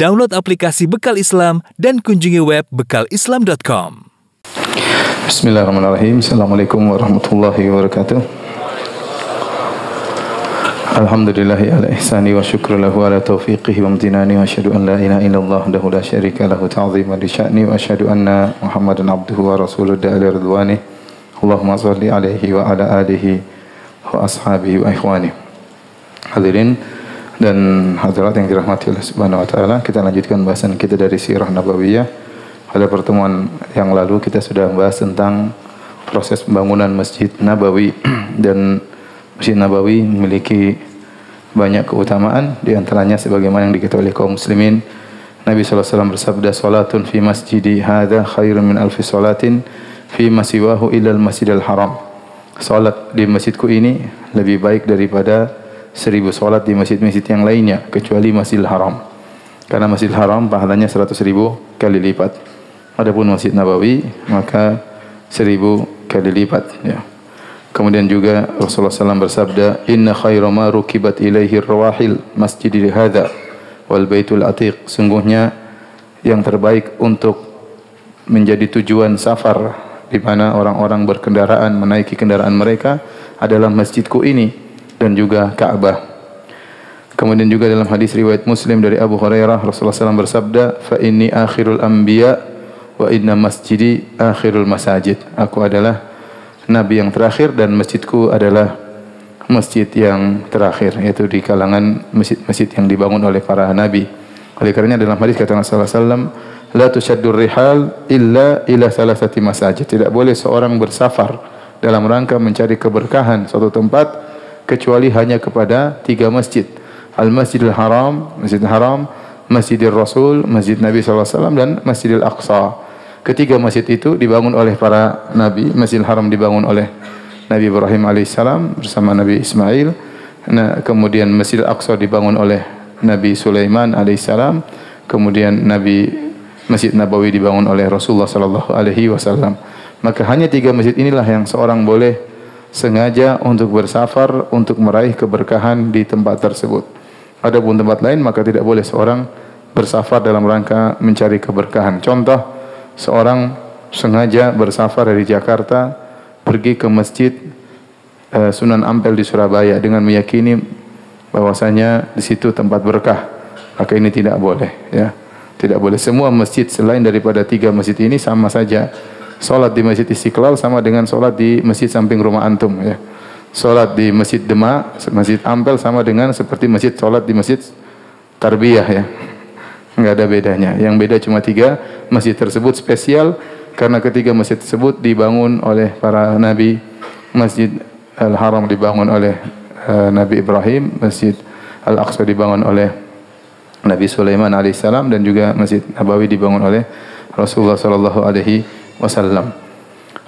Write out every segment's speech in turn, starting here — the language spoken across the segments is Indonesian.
Download aplikasi Bekal Islam dan kunjungi web bekalislam.com. Bismillahirrahmanirrahim. Assalamualaikum warahmatullahi wabarakatuh. Alhamdulillahi ala ihsani wa syukru lahu ala taufiqihi wa amtinani wa asyhadu an la ilaha illallah wahdahu la syarika lahu ta'ziman li sya'ni wa asyhadu anna Muhammadan abduhu wa rasuluhu da'ila ridwani. Allahumma shalli alaihi wa ala alihi wa ashabihi wa ikhwani. Hadirin dan hadirat yang dirahmati Allah Subhanahu wa taala, kita lanjutkan bahasan kita dari Sirah Nabawiyah. Pada pertemuan yang lalu kita sudah membahas tentang proses pembangunan Masjid Nabawi dan Masjid Nabawi memiliki banyak keutamaan, di antaranya sebagaimana yang diketahui oleh kaum muslimin. Nabi sallallahu alaihi wasallam bersabda, "Salatun fi masjidi hadza khairun min alfi salatin fi ma siwahu illa al-Masjidil Haram." Salat di masjidku ini lebih baik daripada 1000 salat di masjid-masjid yang lainnya kecuali Masjidil Haram. Karena Masjidil Haram pahalanya 100.000 kali lipat. Adapun Masjid Nabawi maka 1000 kali lipat, ya. Kemudian juga Rasulullah SAW bersabda, "Inna khairu ma rukibat ilaihi rawahil masjidil hadza wal baitul atiq." Sungguhnya yang terbaik untuk menjadi tujuan safar di mana orang-orang berkendaraan menaiki kendaraan mereka adalah masjidku ini dan juga Ka'bah. Kemudian juga dalam hadis riwayat Muslim dari Abu Hurairah, Rasulullah SAW bersabda, "Fa inni akhirul anbiya wa inna masjidi akhirul masajid." Aku adalah nabi yang terakhir dan masjidku adalah masjid yang terakhir, yaitu di kalangan masjid-masjid yang dibangun oleh para nabi. Oleh karenanya dalam hadis kata Rasulullah SAW, "La tushaddur rihal illa ila salasati masajid." Tidak boleh seorang bersafar dalam rangka mencari keberkahan suatu tempat kecuali hanya kepada 3 masjid. Al-Masjidil Haram, Masjidil Haram, Masjidil Rasul, Masjid Nabi SAW, dan Masjidil Aqsa. Ketiga masjid itu dibangun oleh para nabi. Masjidil Haram dibangun oleh Nabi Ibrahim alaihissalam bersama Nabi Ismail. Nah, kemudian Masjidil Aqsa dibangun oleh Nabi Sulaiman alaihissalam. Kemudian Masjid Nabawi dibangun oleh Rasulullah sallallahu alaihi wasallam. Maka hanya 3 masjid inilah yang seorang boleh sengaja untuk bersafar untuk meraih keberkahan di tempat tersebut. Adapun tempat lain maka tidak boleh seorang bersafar dalam rangka mencari keberkahan. Contoh, seorang sengaja bersafar dari Jakarta pergi ke masjid Sunan Ampel di Surabaya dengan meyakini bahwasanya di situ tempat berkah. Maka ini tidak boleh, ya. Tidak boleh. Semua masjid selain daripada 3 masjid ini sama saja. Salat di Masjid Istiqlal sama dengan salat di masjid samping rumah antum, ya. Salat di Masjid Demak, Masjid Ampel sama dengan seperti salat di Masjid Tarbiyah, ya. Enggak ada bedanya. Yang beda cuma 3 masjid tersebut spesial karena ketiga masjid tersebut dibangun oleh para nabi. Masjid Al-Haram dibangun oleh Nabi Ibrahim, Masjid Al-Aqsa dibangun oleh Nabi Sulaiman alaihissalam, dan juga Masjid Nabawi dibangun oleh Rasulullah sallallahu alaihi wasallam.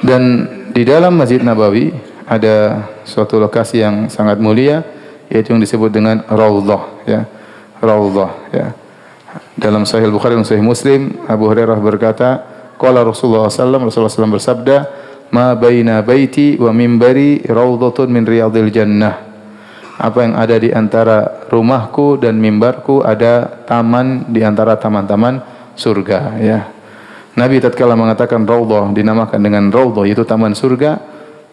Dan di dalam Masjid Nabawi ada suatu lokasi yang sangat mulia, yaitu yang disebut dengan Raudhah, ya. Raudhah, ya. Dalam Sahih Bukhari dan Sahih Muslim, Abu Hurairah berkata, qala Rasulullah SAW bersabda, "Ma baina baiti wa mimbari raudhatun min riyadil jannah." Apa yang ada di antara rumahku dan mimbarku ada taman di antara taman-taman surga, ya. Nabi tatkala mengatakan raudhah dinamakan dengan raudhah, yaitu taman surga,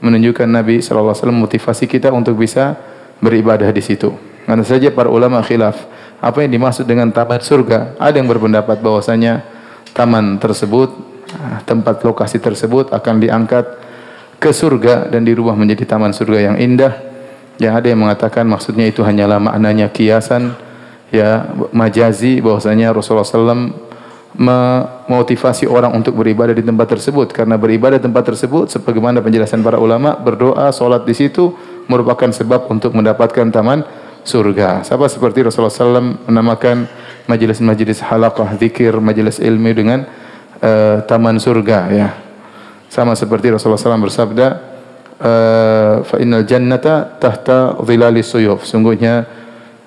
menunjukkan Nabi sallallahu alaihi wasallam motivasi kita untuk bisa beribadah di situ. Karena saja para ulama khilaf apa yang dimaksud dengan taman surga. Ada yang berpendapat bahwasanya taman tersebut, tempat lokasi tersebut akan diangkat ke surga dan dirubah menjadi taman surga yang indah. Yang ada yang mengatakan maksudnya itu hanyalah maknanya kiasan, ya, majazi, bahwasanya Rasulullah SAW memotivasi orang untuk beribadah di tempat tersebut, karena beribadah di tempat tersebut sebagaimana penjelasan para ulama, berdoa, salat di situ merupakan sebab untuk mendapatkan taman surga. Sama seperti Rasulullah SAW menamakan majelis-majelis halaqah zikir, majelis ilmu dengan taman surga, ya. Sama seperti Rasulullah SAW bersabda, fa innal jannata tahta dhilalis suyuf. Sungguhnya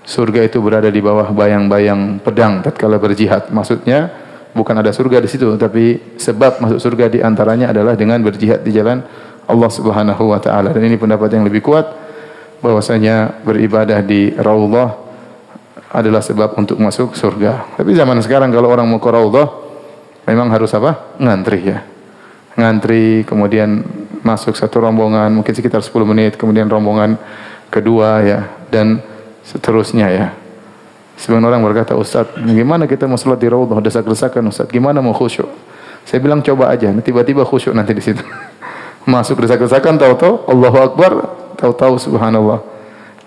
surga itu berada di bawah bayang-bayang pedang tatkala berjihad. Maksudnya bukan ada surga di situ, tapi sebab masuk surga di antaranya adalah dengan berjihad di jalan Allah Subhanahu wa taala. Dan ini pendapat yang lebih kuat bahwasanya beribadah di Raudhah adalah sebab untuk masuk surga. Tapi zaman sekarang kalau orang mau ke Raudhah memang harus apa? Ngantri ya. Ngantri, kemudian masuk satu rombongan mungkin sekitar 10 menit, kemudian rombongan kedua ya, dan seterusnya ya. Sebagian orang berkata, Ustaz, gimana kita mau sholat di Raudhah, desak-desakan Ustaz, gimana mau khusyuk? Saya bilang coba aja, tiba-tiba khusyuk nanti di situ. Masuk desak-desakan, tahu-tahu Allahu Akbar, tahu-tahu subhanallah,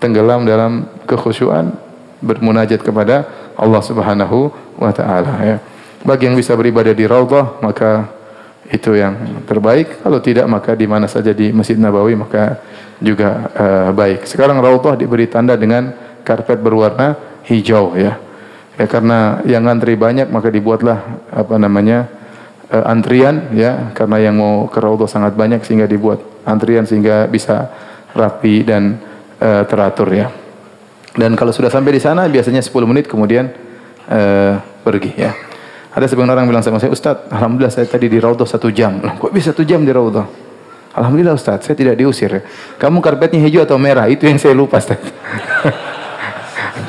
tenggelam dalam kekhusyuan, bermunajat kepada Allah Subhanahu wa taala ya. Bagi yang bisa beribadah di Raudhah maka itu yang terbaik. Kalau tidak maka di mana saja di Masjid Nabawi maka juga baik. Sekarang Raudhah diberi tanda dengan karpet berwarna hijau ya. Ya karena yang antri banyak maka dibuatlah antrian ya, karena yang mau ke Raudhah sangat banyak sehingga dibuat antrian sehingga bisa rapi dan teratur ya. Dan kalau sudah sampai di sana biasanya 10 menit kemudian pergi ya. Ada sebagian orang bilang sama saya, Ustaz, alhamdulillah saya tadi di Raudhah 1 jam. Kok bisa 1 jam di Raudhah? Alhamdulillah Ustaz, saya tidak diusir. Kamu karpetnya hijau atau merah? Itu yang saya lupa Ustaz.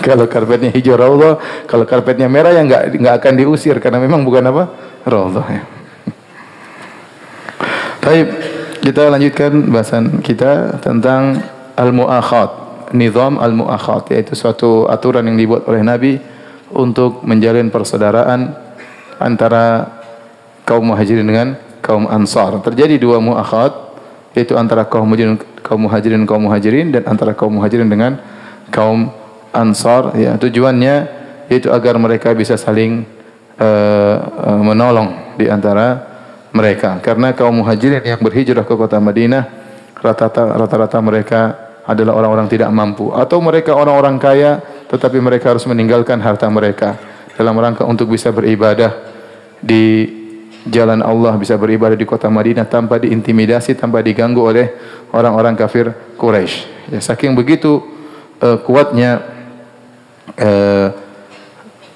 Kalau karpetnya hijau Raudhah, kalau karpetnya merah ya enggak akan diusir karena memang bukan apa? Raudhah ya. Baik, kita lanjutkan bahasan kita tentang al-mu'akhat, nizam al-mu'akhat, yaitu suatu aturan yang dibuat oleh Nabi untuk menjalin persaudaraan antara kaum muhajirin dengan kaum ansar. Terjadi 2 mu'akhat, yaitu antara kaum muhajirin dan antara kaum muhajirin dengan kaum ansar ya. Tujuannya yaitu agar mereka bisa saling menolong di antara mereka. Karena kaum muhajirin yang berhijrah ke kota Madinah rata-rata mereka adalah orang-orang tidak mampu, atau mereka orang-orang kaya tetapi mereka harus meninggalkan harta mereka dalam rangka untuk bisa beribadah di jalan Allah, bisa beribadah di kota Madinah tanpa diintimidasi, tanpa diganggu oleh orang-orang kafir Quraisy. Ya, saking begitu kuatnya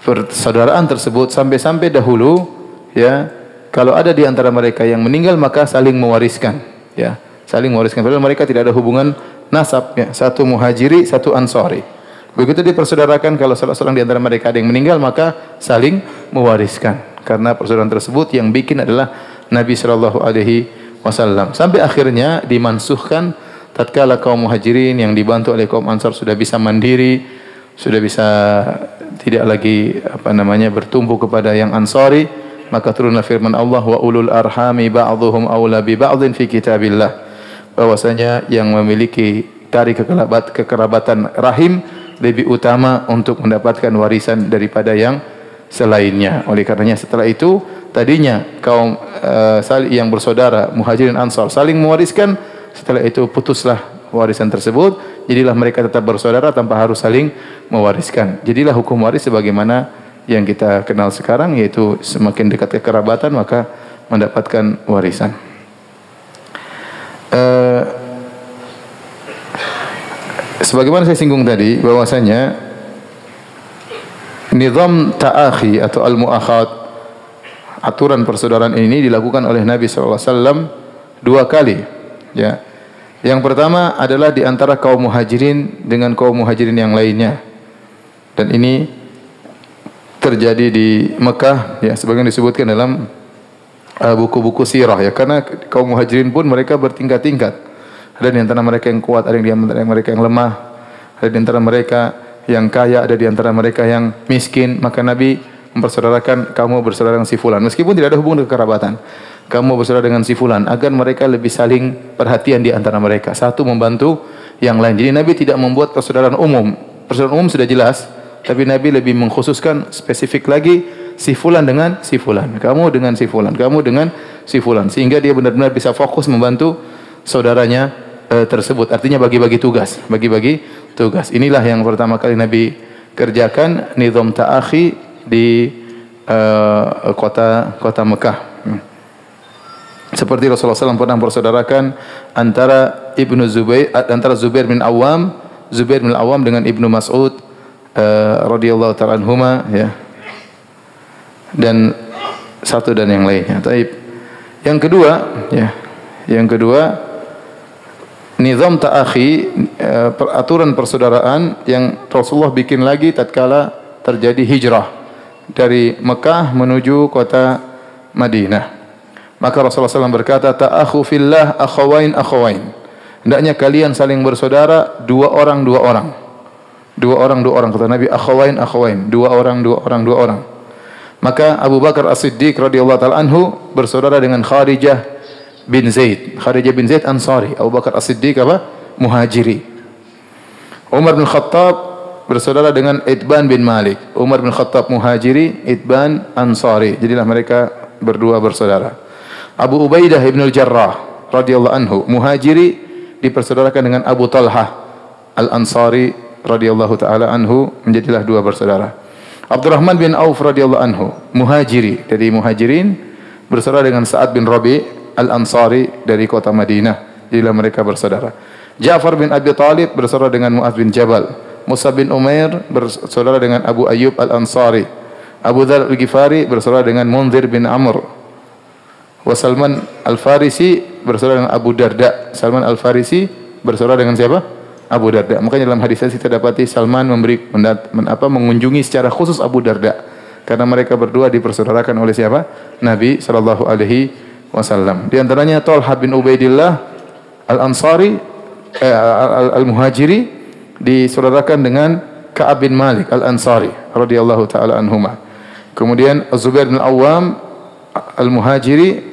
persaudaraan tersebut sampai-sampai dahulu ya, kalau ada di antara mereka yang meninggal maka saling mewariskan ya, saling mewariskan padahal mereka tidak ada hubungan nasab ya, satu muhajiri, satu ansari. Begitu dipersaudarakan, kalau salah seorang di antara mereka ada yang meninggal maka saling mewariskan, karena persaudaraan tersebut yang bikin adalah Nabi sallallahu alaihi wasallam. Sampai akhirnya dimansuhkan tatkala kaum muhajirin yang dibantu oleh kaum ansar sudah bisa mandiri, sudah bisa tidak lagi bertumpu kepada yang ansari, maka turunlah firman Allah, wa ulul arhami ba'dhuhum aula bi ba'dhin fi kitabillah, bahwasanya yang memiliki tali kekerabatan rahim lebih utama untuk mendapatkan warisan daripada yang selainnya. Oleh karenanya setelah itu tadinya kaum yang bersaudara muhajirin ansar saling mewariskan, setelah itu putuslah warisan tersebut, jadilah mereka tetap bersaudara tanpa harus saling mewariskan. Jadilah hukum waris sebagaimana yang kita kenal sekarang, yaitu semakin dekat kekerabatan maka mendapatkan warisan. Sebagaimana saya singgung tadi bahwasanya nizam ta'akhi atau al-mu'akhat, aturan persaudaraan ini dilakukan oleh Nabi SAW 2 kali ya. Yang pertama adalah di antara kaum muhajirin dengan kaum muhajirin yang lainnya, dan ini terjadi di Mekah ya, sebagaimana disebutkan dalam buku-buku sirah ya, karena kaum muhajirin pun mereka bertingkat-tingkat. Ada di antara mereka yang kuat, ada di antara mereka yang lemah, ada di antara mereka yang kaya, ada di antara mereka yang miskin. Maka Nabi mempersaudarakan, kamu bersaudara dengan si fulan, meskipun tidak ada hubungan kekerabatan, kamu bersaudara dengan si fulan, agar mereka lebih saling perhatian di antara mereka, satu membantu yang lain. Jadi Nabi tidak membuat persaudaraan umum. Persaudaraan umum sudah jelas, tapi Nabi lebih mengkhususkan spesifik lagi, si fulan dengan si fulan, kamu dengan si fulan, kamu dengan si fulan, sehingga dia benar-benar bisa fokus membantu saudaranya tersebut. Artinya bagi-bagi tugas, bagi-bagi tugas. Inilah yang pertama kali Nabi kerjakan, nizam ta'akhi di kota Mekah. Seperti Rasulullah SAW pernah mempersaudarakan antara Zubair bin Awam dengan Ibnu Mas'ud radhiyallahu ta'ala anhuma ya, dan satu dan yang lainnya. Taib. Yang kedua nizam ta'akhi, aturan persaudaraan yang Rasulullah bikin lagi tatkala terjadi hijrah dari Mekah menuju kota Madinah. Maka Rasulullah SAW berkata, ta'akhu fillah akhawain akhawain. Hendaknya kalian saling bersaudara, dua orang dua orang. Dua orang dua orang, kata Nabi, akhawain akhawain, dua orang dua orang dua orang. Maka Abu Bakar As-Siddiq radhiyallahu taala anhu bersaudara dengan Kharijah bin Zaid. Kharijah bin Zaid Ansari. Abu Bakar As-Siddiq apa? Muhajiri. Umar bin Khattab bersaudara dengan Itban bin Malik. Umar bin Khattab Muhajiri, Itban Ansari. Jadilah mereka berdua bersaudara. Abu Ubaidah ibn al-Jarrah radhiyallahu anhu Muhajiri dipersaudarakan dengan Abu Talhah Al-Ansari radhiyallahu taala anhu, menjadilah dua bersaudara. Abdurrahman bin Auf radhiyallahu anhu Muhajiri dari Muhajirin bersaudara dengan Sa'ad bin Rabi' Al-Ansari dari kota Madinah, jadilah mereka bersaudara. Ja'far bin Abi Talib bersaudara dengan Mu'adz bin Jabal. Mus'ab bin Umair bersaudara dengan Abu Ayyub Al-Ansari. Abu Dzar Al-Ghifari bersaudara dengan Munzir bin Amr. Wa Salman Al-Farisi bersaudara dengan Abu Darda. Salman Al-Farisi bersaudara dengan siapa? Abu Darda. Makanya dalam hadis kita dapati Salman mengunjungi secara khusus Abu Darda, karena mereka berdua dipersaudarakan oleh siapa? Nabi sallallahu alaihi wasallam. Di antaranya Talha bin Ubaidillah Al-Ansari Al-Muhajiri disaudarakan dengan Ka'ab bin Malik Al-Ansari radhiyallahu taala anhuma. Kemudian Az-Zubair bin Awam Al-Muhajiri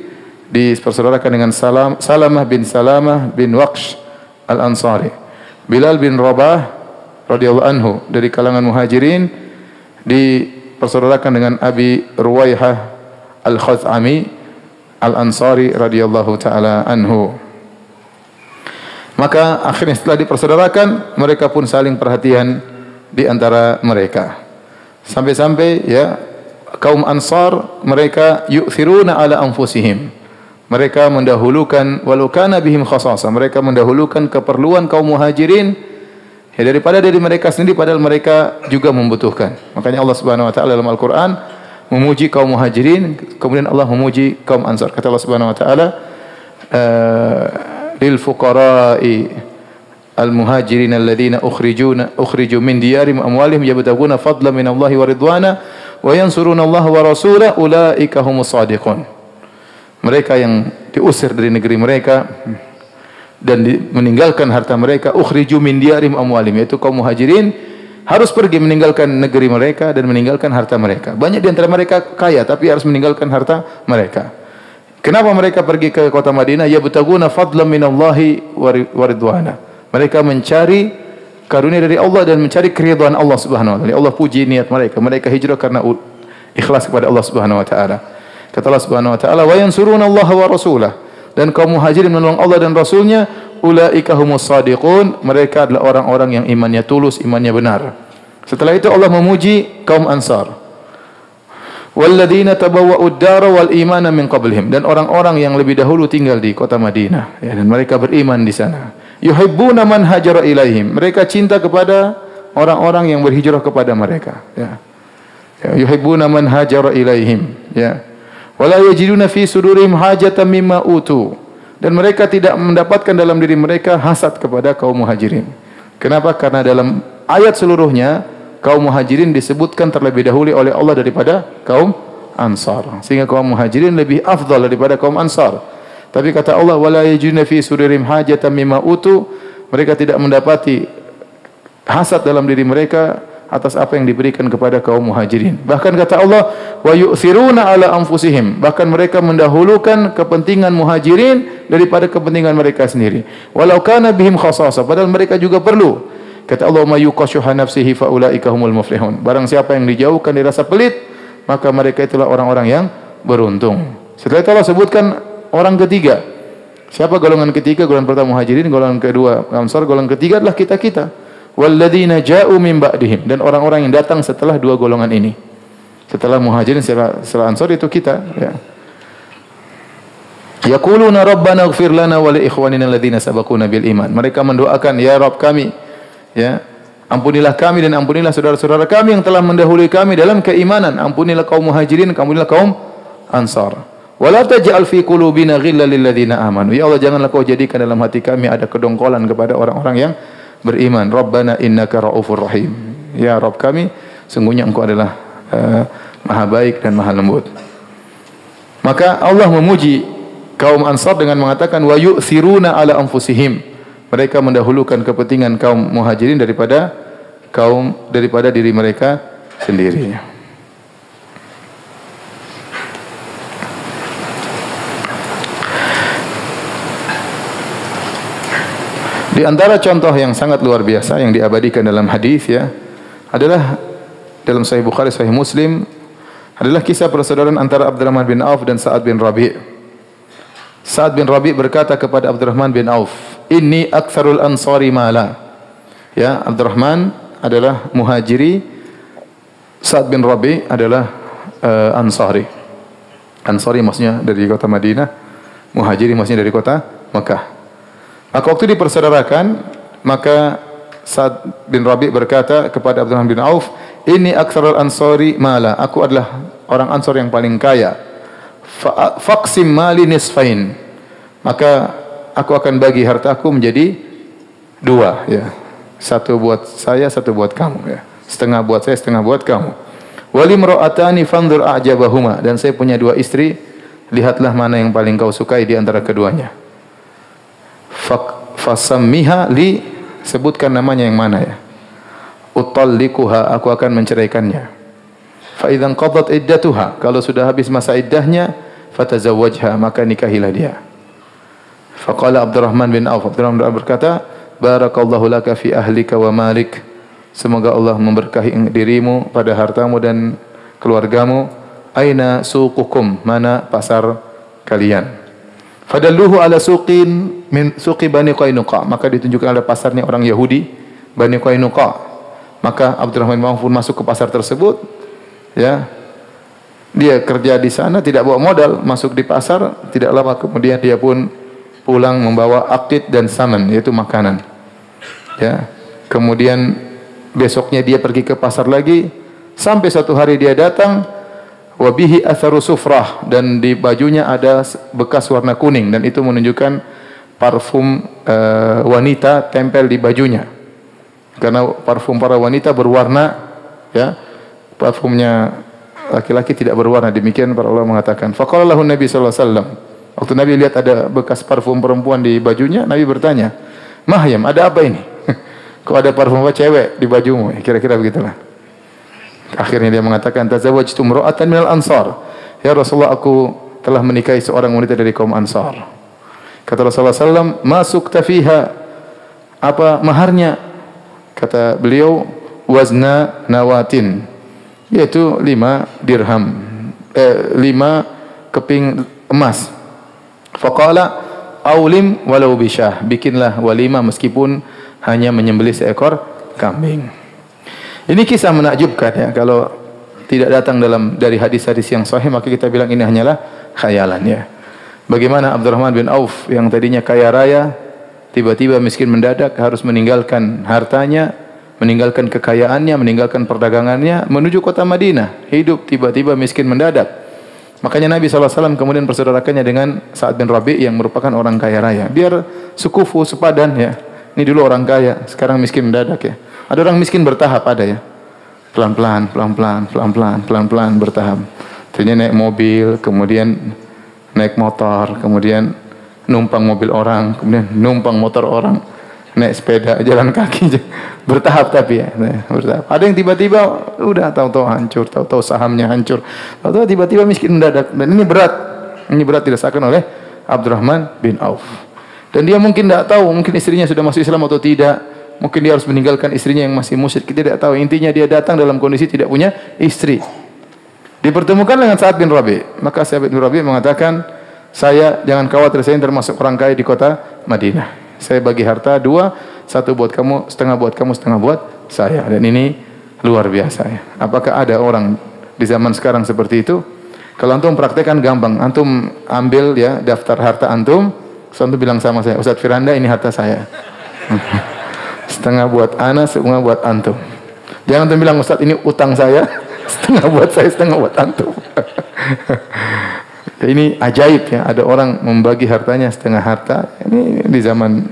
dipersaudarakan dengan Salamah bin Waqsh Al-Ansari. Bilal bin Rabah radhiyallahu anhu dari kalangan Muhajirin dipersaudarakan dengan Abi Ruwaihah Al-Khaz'ami Al-Ansari radhiyallahu taala anhu. Maka akhirnya setelah dipersaudarakan, mereka pun saling perhatian di antara mereka. Sampai-sampai ya kaum Ansar mereka yu'thiruna ala anfusihim. Mereka mendahulukan walau kana bihim khasasah, mereka mendahulukan keperluan kaum Muhajirin ya daripada dari mereka sendiri, padahal mereka juga membutuhkan. Makanya Allah Subhanahu wa taala dalam Al-Qur'an memuji kaum Muhajirin, kemudian Allah memuji kaum Ansar. Kata Allah Subhanahu wa taala, lil fuqara'i al-muhajirin alladziina ukhriju min diyarihim amwalihim yabtaguna fadlan min Allah wa ridwana wa yansuruna Allah wa rasulahu ulaika humus shadiqun. Mereka yang diusir dari negeri mereka dan meninggalkan harta mereka, ukhriju min diyarihim amwalihim, yaitu kaum Muhajirin harus pergi meninggalkan negeri mereka dan meninggalkan harta mereka. Banyak di antara mereka kaya tapi harus meninggalkan harta mereka. Kenapa mereka pergi ke kota Madinah? Yabtaguna fadlan minallahi wa ridwana. Mereka mencari karunia dari Allah dan mencari keridhaan Allah Subhanahu wa taala. Allah puji niat mereka. Mereka hijrah karena ikhlas kepada Allah Subhanahu wa taala. Kata Allah Subhanahu wa taala, "Wa yansuruna Allah wa rasulah." Dan kaum Muhajirin menolong Allah dan Rasulnya, ulaika humus shadiqun. Mereka adalah orang-orang yang imannya tulus, imannya benar. Setelah itu Allah memuji kaum Ansar. Walladzina tabawwa'ud dara wal imana min qablihim, dan orang-orang yang lebih dahulu tinggal di kota Madinah ya, dan mereka beriman di sana. Yuhibbuna man hajara ilaihim, mereka cinta kepada orang-orang yang berhijrah kepada mereka ya. Yuhibbuna man hajara ilaihim ya. Wala yajiduna fi sudurihim hajatan mimma utu, dan mereka tidak mendapatkan dalam diri mereka hasad kepada kaum Muhajirin. Kenapa? Karena dalam ayat seluruhnya kaum Muhajirin disebutkan terlebih dahulu oleh Allah daripada kaum Ansar, sehingga kaum Muhajirin lebih afdal daripada kaum Ansar. Tapi kata Allah, wala yajiduna fi sudurihim hajatan mimma utu, mereka tidak mendapati hasad dalam diri mereka atas apa yang diberikan kepada kaum Muhajirin. Bahkan kata Allah, wa yu'thiruna ala anfusihim, bahkan mereka mendahulukan kepentingan Muhajirin daripada kepentingan mereka sendiri. Walau kana bihim khasasah, padahal mereka juga perlu. Kata Allah, may yuqashuha nafsihi fa ulaika humul muflihun. Barang siapa yang dijauhkan dari rasa pelit, maka mereka itulah orang-orang yang beruntung. Setelah itu Allah sebutkan orang ketiga. Siapa golongan ketiga? Golongan pertama Muhajirin, golongan kedua Ansar, golongan ketiga adalah kita-kita. Walladzina ja'u min ba'dihim, dan orang-orang yang datang setelah dua golongan ini. Setelah Muhajirin, setelah Ansar, itu kita ya. Yaquluna rabbana ighfir lana wa li ikhwanina alladzina sabaquna bil iman. Mereka mendoakan, ya Rabb kami ya, ampunilah kami dan ampunilah saudara-saudara kami yang telah mendahului kami dalam keimanan. Ampunilah kaum Muhajirin, ampunilah kaum Ansar. Wala taj'al fi qulubina ghillan lil ladzina amanu. Ya Allah, janganlah kau jadikan dalam hati kami ada kedongkolan kepada orang-orang yang beriman. Rabbana innaka raufur rahim. Ya Rabb kami, sungguhnya Engkau adalah Maha baik dan Maha lembut. Maka Allah memuji kaum Ansar dengan mengatakan wa yu'thiruna ala anfusihim. Mereka mendahulukan kepentingan kaum Muhajirin daripada diri mereka sendiri. Di antara contoh yang sangat luar biasa yang diabadikan dalam hadis ya adalah dalam Sahih Bukhari, Sahih Muslim adalah kisah persaudaraan antara Abdurrahman bin Auf dan Sa'ad bin Rabi'. Sa'ad bin Rabi' berkata kepada Abdurrahman bin Auf, "Inni aktsarul ansari mala." Ya, Abdurrahman adalah muhajiri, Sa'ad bin Rabi' adalah ansari. Ansari maksudnya dari kota Madinah, muhajiri maksudnya dari kota Mekah. Maka waktu dipersaudarakan, maka Sa'ad bin Rabi' berkata kepada Abdurrahman bin Auf, "Inni aktsarul ansari mala." Aku adalah orang Ansar yang paling kaya. Faqsim mali nisfain. Maka aku akan bagi hartaku menjadi dua ya. Satu buat saya, satu buat kamu ya. Setengah buat saya, setengah buat kamu. Walimra'atani fanzur a'jabahuma. Dan saya punya dua istri, lihatlah mana yang paling kau sukai di antara keduanya. Fasammiha li, sebutkan namanya yang mana ya. Utallikuha, aku akan menceraikannya. Fa idzan qadat iddatuha, kalau sudah habis masa iddahnya, fatazawwajha, maka nikahilah dia. Faqala Abdurrahman bin Auf, Abdurrahman bin Auf berkata, barakallahu laka fi ahlika wa malik. Semoga Allah memberkahi dirimu pada hartamu dan keluargamu. Aina suqukum, mana pasar kalian? Fadalluhu ala suqin min suqi Bani Qainuqa, maka ditunjukkan ada pasarnya orang Yahudi Bani Qainuqa. Maka Abdurrahman bin Auf pun masuk ke pasar tersebut. Ya. Dia kerja di sana, tidak bawa modal, masuk di pasar, tidak lama kemudian dia pun pulang membawa aqid dan saman, yaitu makanan. Ya. Kemudian besoknya dia pergi ke pasar lagi, sampai suatu hari dia datang, wabihi atharu sufrah, dan di bajunya ada bekas warna kuning, dan itu menunjukkan parfum wanita tempel di bajunya. Karena parfum para wanita berwarna, ya, parfumnya laki-laki tidak berwarna. Demikian para ulama mengatakan. Faqala lahu Nabi sallallahu alaihi wasallam. Waktu Nabi lihat ada bekas parfum perempuan di bajunya, Nabi bertanya, "Mahyam, ada apa ini? Kok ada parfum apa cewek di bajumu?" Kira-kira begitulah. Akhirnya dia mengatakan, "Tazawwajtu imra'atan minal ansar." Ya Rasulullah, aku telah menikahi seorang wanita dari kaum Ansar. Kata Rasulullah sallallahu alaihi wasallam, "Ma sukta fiha?" Apa maharnya? Kata beliau, "Wazna nawatin." Yaitu 5 dirham. 5 keping emas. Faqala, "Aulim walau bisyah." Bikinlah walimah meskipun hanya menyembelih seekor kambing. Ini kisah menakjubkan ya. Kalau tidak datang dari hadis-hadis yang sahih, maka kita bilang ini hanyalah khayalan ya. Bagaimana Abdurrahman bin Auf yang tadinya kaya raya, tiba-tiba miskin mendadak, harus meninggalkan hartanya, meninggalkan kekayaannya, meninggalkan perdagangannya, menuju kota Madinah. Hidup tiba-tiba miskin mendadak. Makanya Nabi SAW kemudian persaudarakannya dengan Sa'ad bin Rabi' yang merupakan orang kaya raya. Biar sekufu, sepadan ya. Ini dulu orang kaya, sekarang miskin mendadak ya. Ada orang miskin bertahap, ada ya. Pelan-pelan, pelan-pelan, pelan-pelan, pelan-pelan bertahap. Ternyata naik mobil, kemudian naik motor, kemudian numpang mobil orang, kemudian numpang motor orang, naik sepeda, jalan kaki, bertahap tapi ya, bertahap. Ada yang tiba-tiba udah tahu-tahu hancur, tahu-tahu sahamnya hancur, tahu-tahu tiba-tiba miskin mendadak. Dan ini berat dirasakan oleh Abdurrahman bin Auf. Dan dia mungkin tidak tahu, mungkin istrinya sudah masuk Islam atau tidak. Mungkin dia harus meninggalkan istrinya yang masih musyrik. Kita tidak tahu. Intinya dia datang dalam kondisi tidak punya istri. Dipertemukan dengan Sa'ad bin Rabi'. Maka Sa'ad bin Rabi' mengatakan, "Saya jangan khawatir, saya termasuk orang kaya di kota Madinah. Saya bagi harta 2, 1 buat kamu, setengah buat kamu, setengah buat saya." Dan ini luar biasa ya. Apakah ada orang di zaman sekarang seperti itu? Kalau antum praktekkan gampang. Antum ambil ya daftar harta antum, antum bilang sama saya, "Ustaz Firanda, ini harta saya." Setengah buat ana, setengah buat antum. Jangan antum bilang, "Ustaz, ini utang saya, setengah buat saya, setengah buat antum." Ini ajaib ya, ada orang membagi hartanya setengah harta. Ini di zaman,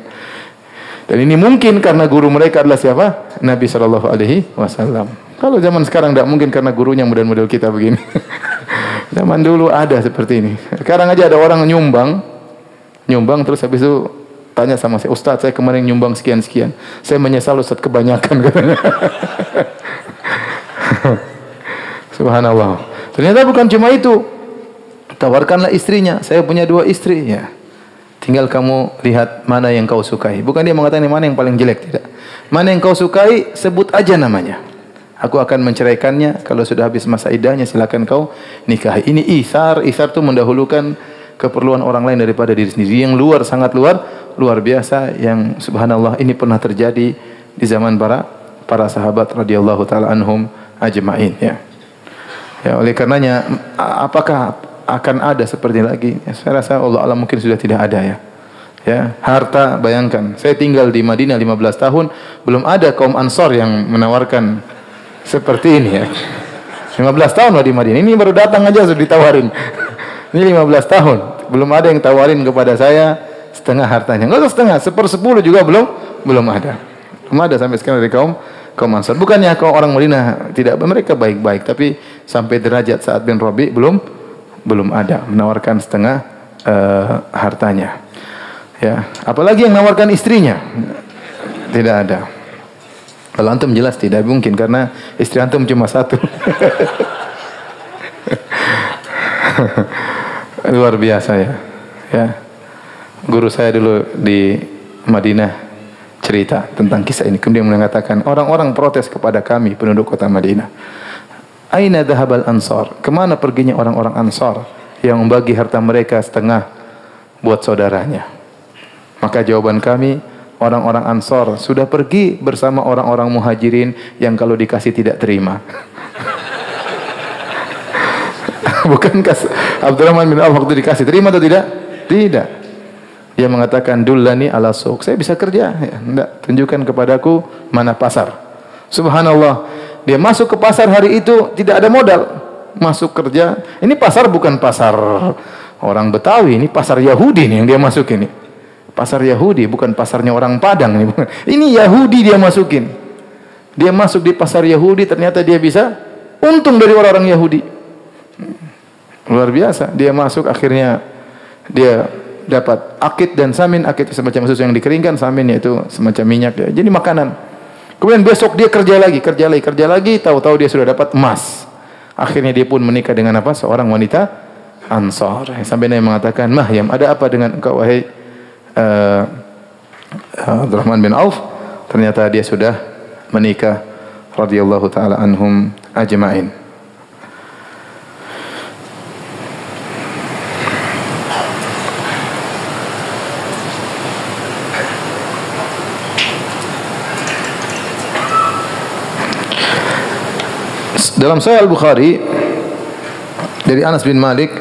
dan ini mungkin karena guru mereka adalah siapa? Nabi Shallallahu Alaihi Wasallam. Kalau zaman sekarang tidak mungkin karena gurunya model-model kita begini. Zaman dulu ada seperti ini. Sekarang aja ada orang nyumbang terus habis itu tanya sama saya, Ustaz saya kemarin nyumbang sekian-sekian. Saya menyesal Ustaz kebanyakan katanya. Subhanallah. Ternyata bukan cuma itu. Tawarkanlah istrinya. Saya punya 2 istri. Ya. Tinggal kamu lihat mana yang kau sukai. Bukan dia mengatakan mana yang paling jelek. Tidak. Mana yang kau sukai, sebut aja namanya. Aku akan menceraikannya. Kalau sudah habis masa iddahnya, silakan kau nikahi. Ini isar. Isar itu mendahulukan keperluan orang lain daripada diri sendiri. Yang sangat luar biasa. Yang subhanallah ini pernah terjadi di zaman para sahabat radhiyallahu taala anhum ajma'in. Ya. Ya, oleh karenanya, apakah akan ada seperti lagi? Ya, saya rasa Allah alam mungkin sudah tidak ada ya. Ya, harta bayangkan. Saya tinggal di Madinah 15 tahun, belum ada kaum Ansor yang menawarkan seperti ini ya. 15 tahun loh di Madinah. Ini baru datang aja sudah ditawarin. Ini 15 tahun, belum ada yang tawarin kepada saya setengah hartanya. Enggak usah setengah, 1/10 juga belum ada. Belum ada sampai sekarang dari kaum Ansor. Bukannya kaum orang Madinah tidak, mereka baik-baik, tapi sampai derajat Sa'ad bin Rabi' belum ada menawarkan setengah hartanya. Ya, apalagi yang menawarkan istrinya. Tidak ada. Kalau antum jelas tidak mungkin karena istri antum cuma 1. Luar biasa ya. Ya. Guru saya dulu di Madinah cerita tentang kisah ini. Kemudian mengatakan orang-orang protes kepada kami penduduk kota Madinah. Aina dhahabal ansar? Kemana perginya orang-orang Ansar yang membagi harta mereka setengah buat saudaranya? Maka jawaban kami, orang-orang Ansar sudah pergi bersama orang-orang Muhajirin yang kalau dikasih tidak terima. Bukankah Abdurrahman bin Auf waktu dikasih terima atau tidak? Tidak. Dia mengatakan dullani ala suq. Saya bisa kerja. Ya, enggak, tunjukkan kepadaku mana pasar. Subhanallah. Dia masuk ke pasar hari itu tidak ada modal. Masuk kerja. Ini pasar bukan pasar orang Betawi, ini pasar Yahudi nih yang dia masuk ini. Pasar Yahudi, bukan pasarnya orang Padang ini. Ini Yahudi dia masukin. Dia masuk di pasar Yahudi, ternyata dia bisa untung dari orang-orang Yahudi. Luar biasa. Dia masuk, akhirnya dia dapat akid dan samin. Akid semacam susu yang dikeringkan, samin yaitu semacam minyak ya. Jadi makanan. Kemudian besok dia kerja lagi, tahu-tahu dia sudah dapat emas. Akhirnya dia pun menikah dengan apa? Seorang wanita Ansar. Sampai Nabi mengatakan, "Mahyam, ada apa dengan engkau wahai Abdurrahman bin Auf?" Ternyata dia sudah menikah radhiyallahu taala anhum ajma'in. Dalam Sahih Al-Bukhari dari Anas bin Malik,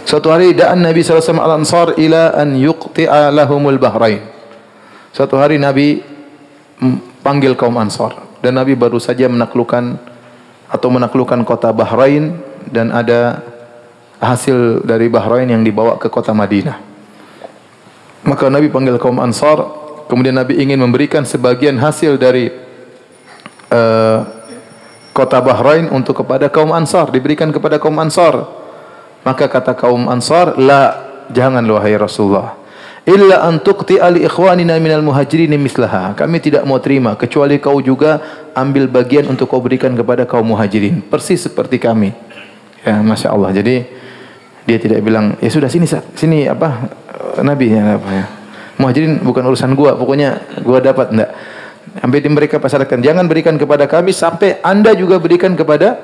suatu hari da'an Nabi sallallahu alaihi wasallam al-Ansar ila an yuqti'a lahumul bahrain. Suatu hari Nabi panggil kaum Ansar dan Nabi baru saja menaklukkan kota Bahrain dan ada hasil dari Bahrain yang dibawa ke kota Madinah. Maka Nabi panggil kaum Ansar, kemudian Nabi ingin memberikan sebagian hasil dari kota Bahrain untuk kepada kaum Ansar, diberikan kepada kaum Ansar. Maka kata kaum Ansar, "La, jangan wahai Rasulullah. Illa an tuqti'a li ikhwanina minal muhajirin mislaha." Kami tidak mau terima kecuali kau juga ambil bagian untuk kau berikan kepada kaum Muhajirin, persis seperti kami. Ya, Masya Allah. Jadi dia tidak bilang, "Ya sudah sini apa Nabi ya apa ya. Muhajirin bukan urusan gua, pokoknya gua dapat." Enggak. Sampai mereka pasarkan, jangan berikan kepada kami sampai Anda juga berikan kepada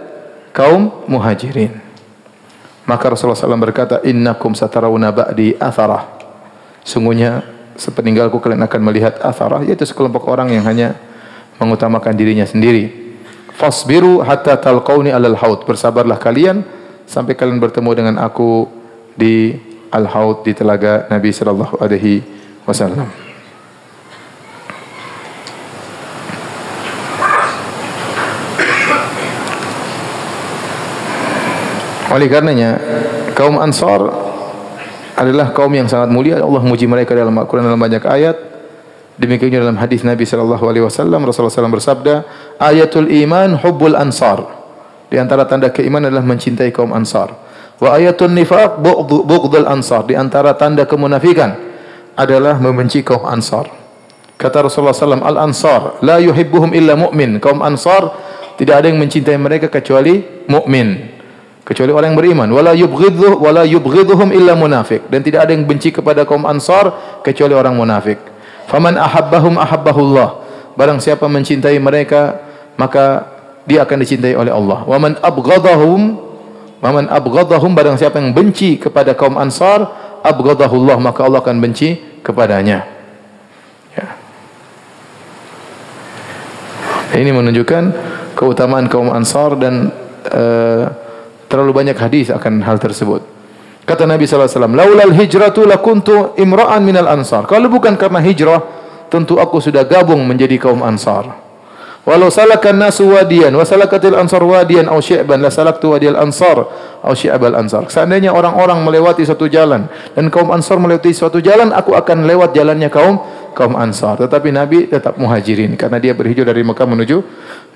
kaum Muhajirin. Maka Rasulullah SAW berkata, "Innakum satarawna ba'di atharah." Sungguhnya sepeninggalku kalian akan melihat atharah, yaitu sekelompok orang yang hanya mengutamakan dirinya sendiri. Fasbiru hatta talqauni alal haud. Bersabarlah kalian sampai kalian bertemu dengan aku di al-haud, di telaga Nabi sallallahu alaihi wasallam. Oleh karenanya kaum Ansar adalah kaum yang sangat mulia. Allah memuji mereka dalam Al-Quran dalam banyak ayat. Demikian juga dalam hadis Nabi sallallahu alaihi wasallam, Rasulullah SAW bersabda, ayatul iman hubbul ansar. Di antara tanda keimanan adalah mencintai kaum Ansar. Wa ayatul nifaq bughdul ansar. Di antara tanda kemunafikan adalah membenci kaum Ansar. Kata Rasulullah SAW, al-ansar la yuhibbuhum illa mu'min. Kaum Ansar tidak ada yang mencintai mereka kecuali mukmin, kecuali orang yang beriman. Wala yubghidhuhum illa munafiq. Dan tidak ada yang benci kepada kaum Ansar kecuali orang munafik. Faman ahabbahum ahabbahullah. Barang siapa mencintai mereka, maka dia akan dicintai oleh Allah. Waman abghadahum, barang siapa yang benci kepada kaum Ansar, abghadahullah, maka Allah akan benci kepadanya. Ya. Ini menunjukkan keutamaan kaum Ansar dan terlalu banyak hadis akan hal tersebut. Kata Nabi SAW, laulal hijratu lakuntu imra'an minal ansar. Kalau bukan karena hijrah, tentu aku sudah gabung menjadi kaum Ansar. Walau salakan nasu wadiyan, wa salakatil ansar wadiyan aw syi'ban, la salaktu wadiyal ansar aw syi'bal ansar. Seandainya orang-orang melewati suatu jalan dan kaum Ansar melewati suatu jalan, aku akan lewat jalannya kaum Ansar. Tetapi Nabi tetap muhajirin karena dia berhijrah dari Mekah menuju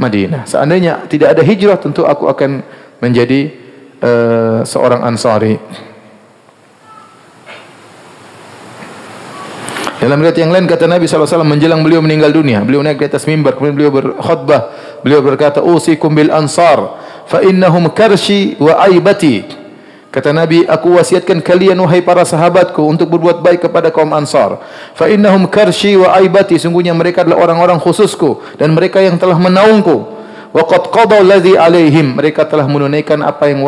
Madinah. Seandainya tidak ada hijrah, tentu aku akan menjadi seorang Ansari. Dalam riwayat yang lain kata Nabi SAW menjelang beliau meninggal dunia, beliau naik di atas mimbar, kemudian beliau berkhutbah, beliau berkata, usikum bil ansar fa innahum karshi wa aibati. Kata Nabi, aku wasiatkan kalian wahai para sahabatku untuk berbuat baik kepada kaum Ansar. Fa innahum karshi wa aibati, sungguhnya mereka adalah orang-orang khususku dan mereka yang telah menaungku. Wa qad qadaw alladhi alaihim, mereka telah menunaikan apa yang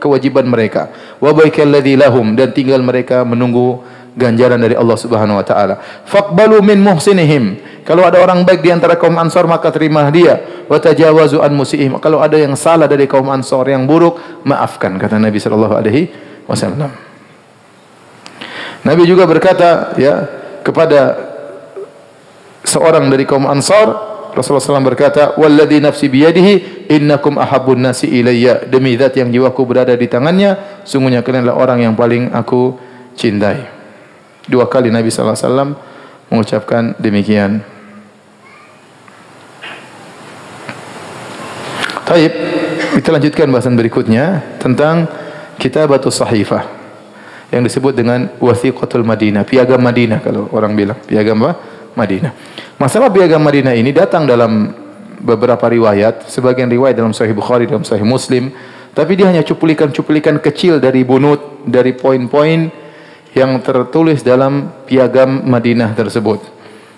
kewajiban mereka. Wa baikal ladzi lahum, dan tinggal mereka menunggu ganjaran dari Allah Subhanahu wa taala. Faqbalu min muhsinihim, kalau ada orang baik di antara kaum Ansar maka terima dia. Wa tajawazu an musiihim, kalau ada yang salah dari kaum Ansar yang buruk, maafkan, kata Nabi sallallahu alaihi wasallam. Nabi juga berkata ya kepada seorang dari kaum Ansar, Rasulullah SAW berkata, walladzi nafsi biyadihi innakum ahabbun nasi ilayya, demi zat yang jiwaku berada di tangannya, sungguhnya kalian adalah orang yang paling aku cintai. Dua kali Nabi SAW mengucapkan demikian. Taib, kita lanjutkan bahasan berikutnya tentang Kitabatus Sahifah yang disebut dengan Wathiqatul Madinah, Piagam Madinah kalau orang bilang, Piagam Madinah. Masalah Piagam Madinah ini datang dalam beberapa riwayat, sebagian riwayat dalam Sahih Bukhari, dalam Sahih Muslim, tapi dia hanya cuplikan-cuplikan kecil dari bunut, dari poin-poin yang tertulis dalam Piagam Madinah tersebut.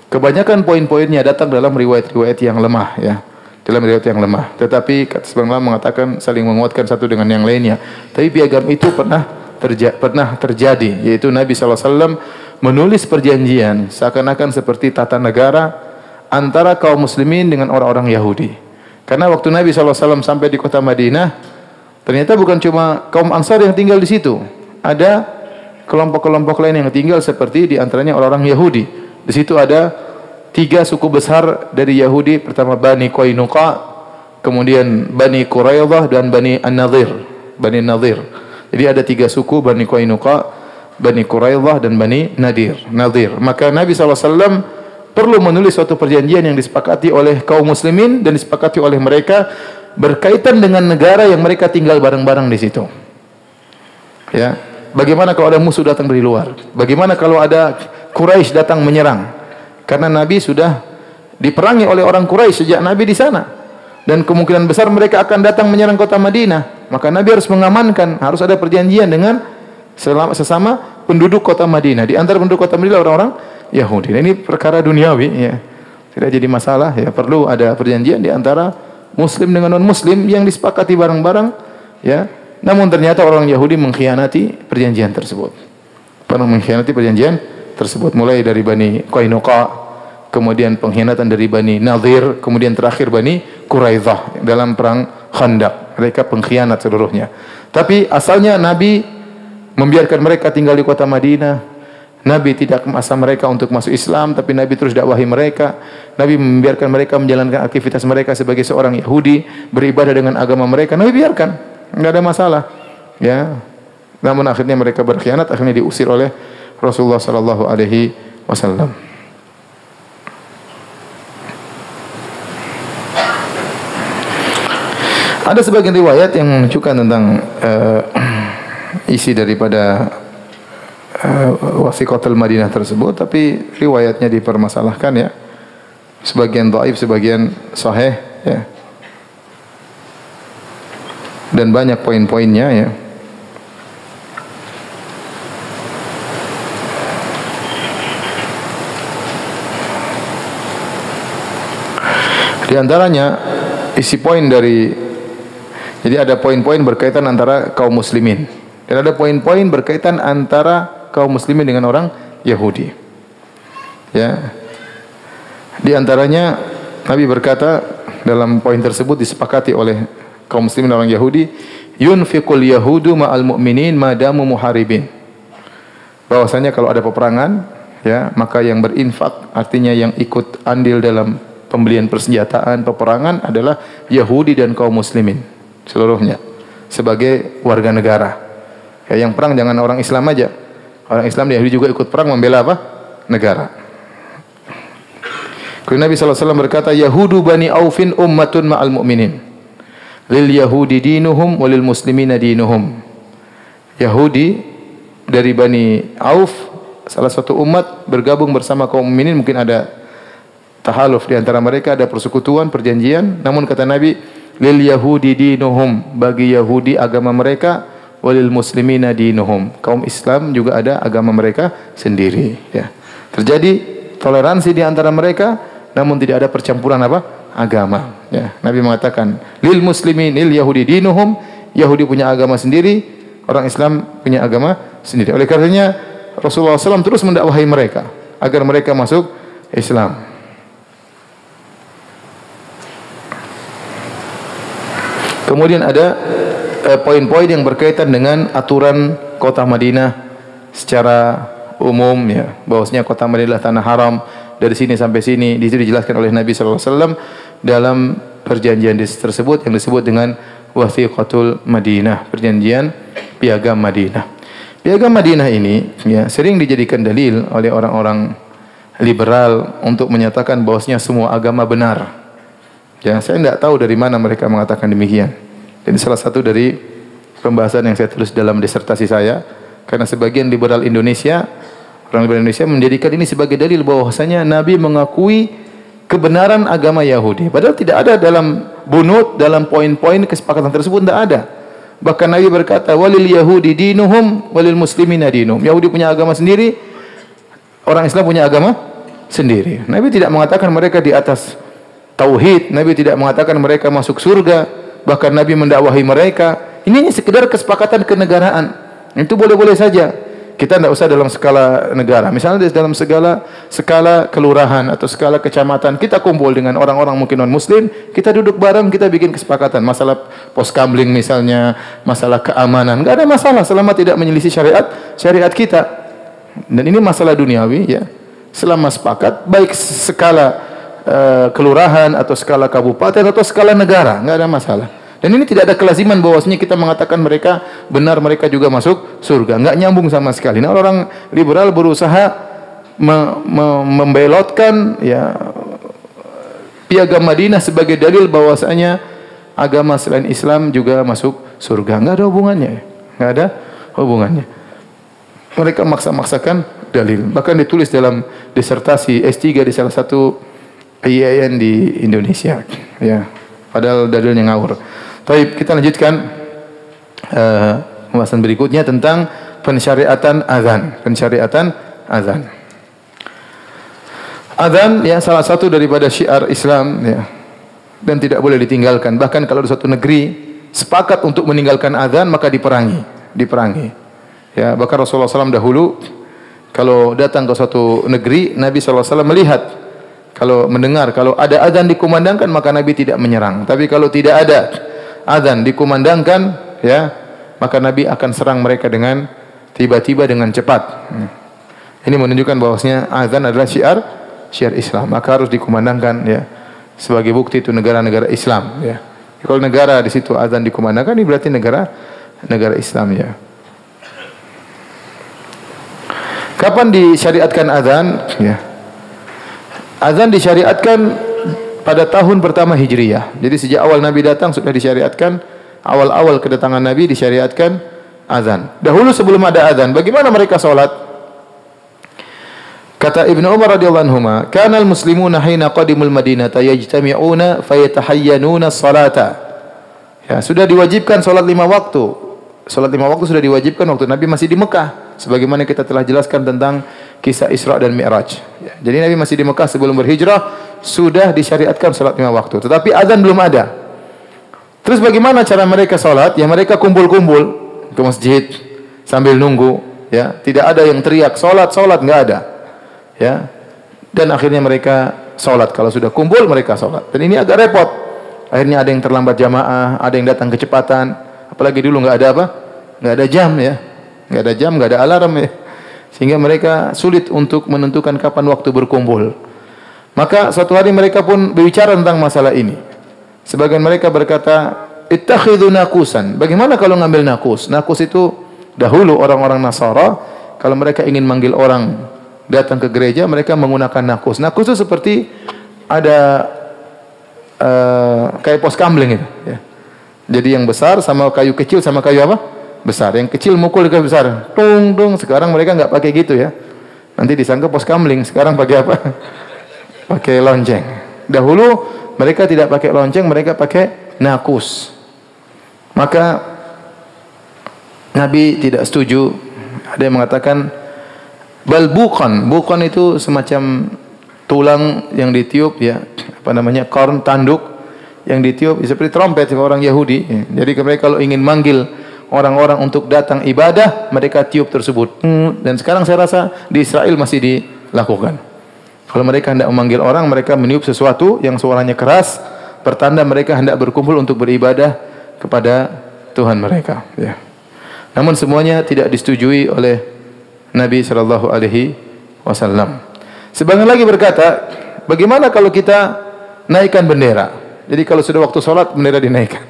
Kebanyakan poin-poinnya datang dalam riwayat-riwayat yang lemah, ya. Dalam riwayat yang lemah. Tetapi sebagian ulama mengatakan saling menguatkan satu dengan yang lainnya. Tapi piagam itu pernah terjadi, yaitu Nabi SAW menulis perjanjian seakan-akan seperti tata negara antara kaum muslimin dengan orang-orang Yahudi. Karena waktu Nabi SAW sampai di kota Madinah, ternyata bukan cuma kaum Ansar yang tinggal di situ. Ada kelompok-kelompok lain yang tinggal, seperti di antaranya orang-orang Yahudi. Di situ ada 3 suku besar dari Yahudi, pertama Bani Qainuqa, kemudian Bani Quraidah dan Bani An-Nadhir. Bani Nadhir. Jadi ada 3 suku, Bani Qainuqa, Bani Quraidah dan Bani Nadhir. Maka Nabi SAW perlu menulis suatu perjanjian yang disepakati oleh kaum muslimin dan disepakati oleh mereka berkaitan dengan negara yang mereka tinggal bareng-bareng di situ. Ya. Bagaimana kalau ada musuh datang dari luar? Bagaimana kalau ada Quraisy datang menyerang? Karena Nabi sudah diperangi oleh orang Quraisy sejak Nabi di sana. Dan kemungkinan besar mereka akan datang menyerang kota Madinah. Maka Nabi harus mengamankan, harus ada perjanjian dengan sesama penduduk kota Madinah. Di antara penduduk kota Madinah orang-orang Yahudi. Nah, ini perkara duniawi, ya. Tidak jadi masalah, ya. Perlu ada perjanjian di antara muslim dengan non-muslim yang disepakati bareng-bareng, ya. Namun ternyata orang Yahudi mengkhianati perjanjian tersebut. Mulai dari Bani Qainuqa, kemudian pengkhianatan dari Bani Nadhir, kemudian terakhir Bani Quraidah dalam perang Khandaq. Mereka pengkhianat seluruhnya. Tapi asalnya Nabi membiarkan mereka tinggal di kota Madinah. Nabi tidak memaksa mereka untuk masuk Islam, tapi Nabi terus dakwahi mereka. Nabi membiarkan mereka menjalankan aktivitas mereka sebagai seorang Yahudi, beribadah dengan agama mereka. Nabi biarkan. Enggak ada masalah, ya. Namun akhirnya mereka berkhianat, akhirnya diusir oleh Rasulullah sallallahu alaihi wasallam. Ada sebagian riwayat yang menunjukkan tentang isi daripada wasiqatul Madinah tersebut, tapi riwayatnya dipermasalahkan ya. Sebagian dhaif, sebagian sahih ya. Dan banyak poin-poinnya ya. Di antaranya isi poin dari, jadi ada poin-poin berkaitan antara kaum muslimin dan ada poin-poin berkaitan antara kaum muslimin dengan orang Yahudi. Ya. Di antaranya Nabi berkata dalam poin tersebut disepakati oleh kaum muslimin dan orang Yahudi, yunfiqul yahudu ma'al mu'minin madamu muharibin. Bahwasanya kalau ada peperangan, ya, maka yang berinfak, artinya yang ikut andil dalam pembelian persenjataan peperangan adalah Yahudi dan kaum muslimin seluruhnya sebagai warga negara. Ya, yang perang jangan orang Islam aja. Orang Islam dan Yahudi juga ikut perang membela apa? Negara. Kemudian Nabi SAW berkata, Yahudu bani Aufin ummatun ma'al mu'minin. Lil Yahudi dinuhum walil muslimina dinuhum. Yahudi dari Bani Auf, salah satu umat bergabung bersama kaum mukminin, mungkin ada tahaluf di antara mereka, ada persekutuan, perjanjian. Namun kata Nabi, lil Yahudi dinuhum, bagi Yahudi agama mereka, walil muslimina dinuhum. Kaum Islam juga ada agama mereka sendiri. Ya. Terjadi toleransi di antara mereka, namun tidak ada percampuran apa? Agama. Ya. Nabi mengatakan, lil muslimin, lil Yahudi dinuhum, Yahudi punya agama sendiri, orang Islam punya agama sendiri. Oleh karenanya Rasulullah SAW terus mendakwahi mereka agar mereka masuk Islam. Kemudian ada poin-poin yang berkaitan dengan aturan kota Madinah secara umum, ya, bahwasanya kota Madinah adalah tanah haram dari sini sampai sini. Di situ dijelaskan oleh Nabi SAW dalam perjanjian tersebut yang disebut dengan Wathiqatul Madinah, perjanjian piagam Madinah. Piagam Madinah ini ya sering dijadikan dalil oleh orang-orang liberal untuk menyatakan bahwasanya semua agama benar. Ya, saya tidak tahu dari mana mereka mengatakan demikian. Ini salah satu dari pembahasan yang saya tulis dalam disertasi saya, karena sebagian liberal Indonesia, orang liberal Indonesia menjadikan ini sebagai dalil bahwasanya Nabi mengakui kebenaran agama Yahudi. Padahal tidak ada dalam bunut, dalam poin-poin kesepakatan tersebut, tidak ada. Bahkan Nabi berkata, walil Yahudi dinuhum walil muslimina dinuhum. Yahudi punya agama sendiri, orang Islam punya agama sendiri. Nabi tidak mengatakan mereka di atas tauhid, Nabi tidak mengatakan mereka masuk surga, bahkan Nabi mendakwahi mereka. Ini sekedar kesepakatan kenegaraan. Itu boleh-boleh saja. Kita tidak usah dalam skala negara. Misalnya dalam skala kelurahan atau skala kecamatan, kita kumpul dengan orang-orang mungkin non-muslim, kita duduk bareng, kita bikin kesepakatan. Masalah pos kamling misalnya, masalah keamanan, enggak ada masalah selama tidak menyelisih syariat kita. Dan ini masalah duniawi, ya. Selama sepakat, baik skala kelurahan atau skala kabupaten atau skala negara, enggak ada masalah. Dan ini tidak ada kelaziman bahwasanya kita mengatakan mereka benar, mereka juga masuk surga. Enggak nyambung sama sekali. Nah, orang liberal berusaha membelotkan ya piagam Madinah sebagai dalil bahwasanya agama selain Islam juga masuk surga. Enggak ada hubungannya. Enggak ada hubungannya. Mereka maksa-maksakan dalil. Bahkan ditulis dalam disertasi S3 di salah satu IAIN di Indonesia. Ya, padahal dalilnya ngawur. Baik, kita lanjutkan pembahasan berikutnya tentang pensyariatan azan. Pensyariatan azan. Azan ya salah satu daripada syiar Islam ya, dan tidak boleh ditinggalkan. Bahkan kalau di suatu negeri sepakat untuk meninggalkan azan maka diperangi. Ya, bahkan Rasulullah SAW dahulu kalau datang ke suatu negeri, Nabi SAW melihat, kalau mendengar kalau ada azan dikumandangkan maka Nabi tidak menyerang. Tapi kalau tidak ada azan dikumandangkan, ya, maka Nabi akan serang mereka dengan tiba-tiba dengan cepat. Ini menunjukkan bahwasanya azan adalah syiar Islam, maka harus dikumandangkan, ya, sebagai bukti itu negara-negara Islam, ya. Kalau negara di situ azan dikumandangkan, ini berarti negara Islam, ya. Kapan disyariatkan azan? Ya. Azan disyariatkan pada tahun pertama Hijriyah. Jadi sejak awal Nabi datang sudah disyariatkan, awal-awal kedatangan Nabi disyariatkan azan. Dahulu sebelum ada azan, bagaimana mereka salat? Kata Ibnu Umar radhiyallahu anhuma, "Kanal muslimuna hina qadimul Madinata yajtami'una fayatahayyanuna as-salata." Ya, sudah diwajibkan salat 5 waktu. Salat 5 waktu sudah diwajibkan waktu Nabi masih di Mekah. Sebagaimana kita telah jelaskan tentang kisah Isra dan Mi'raj. Ya, jadi Nabi masih di Mekah sebelum berhijrah sudah disyariatkan salat 5 waktu. Tetapi azan belum ada. Terus bagaimana cara mereka salat? Ya mereka kumpul-kumpul ke masjid sambil nunggu. Ya, tidak ada yang teriak salat enggak ada. Ya, dan akhirnya mereka salat. Kalau sudah kumpul mereka salat. Dan ini agak repot. Akhirnya ada yang terlambat jamaah, ada yang datang kecepatan. Apalagi dulu nggak ada apa? Nggak ada jam ya. Nggak ada jam, nggak ada alarm ya. Sehingga mereka sulit untuk menentukan kapan waktu berkumpul. Maka suatu hari mereka pun berbicara tentang masalah ini. Sebagian mereka berkata, "Ittakhidhu naqusan." Bagaimana kalau ngambil nakus? Nakus itu dahulu orang-orang Nasara kalau mereka ingin manggil orang datang ke gereja, mereka menggunakan nakus. Nakus itu seperti ada kayak pos kamling itu. Ya. Jadi yang besar sama kayu kecil sama kayu apa? Besar. Yang kecil mukul ke besar. Tung tung. Sekarang mereka nggak pakai gitu ya. Nanti disangka pos kamling. Sekarang pakai apa? Pakai lonceng. Dahulu mereka tidak pakai lonceng, mereka pakai nakus. Maka Nabi tidak setuju. Ada yang mengatakan bal bukan. Bukan itu semacam tulang yang ditiup ya, apa namanya, korn, tanduk yang ditiup seperti trompet orang Yahudi. Jadi mereka kalau ingin manggil orang-orang untuk datang ibadah, mereka tiup tersebut. Dan sekarang saya rasa di Israel masih dilakukan. Kalau mereka hendak memanggil orang, mereka meniup sesuatu yang suaranya keras, pertanda mereka hendak berkumpul untuk beribadah kepada Tuhan mereka. Ya. Namun semuanya tidak disetujui oleh Nabi sallallahu alaihi wasallam. Sebagian lagi berkata, bagaimana kalau kita naikkan bendera? Jadi kalau sudah waktu sholat, bendera dinaikkan.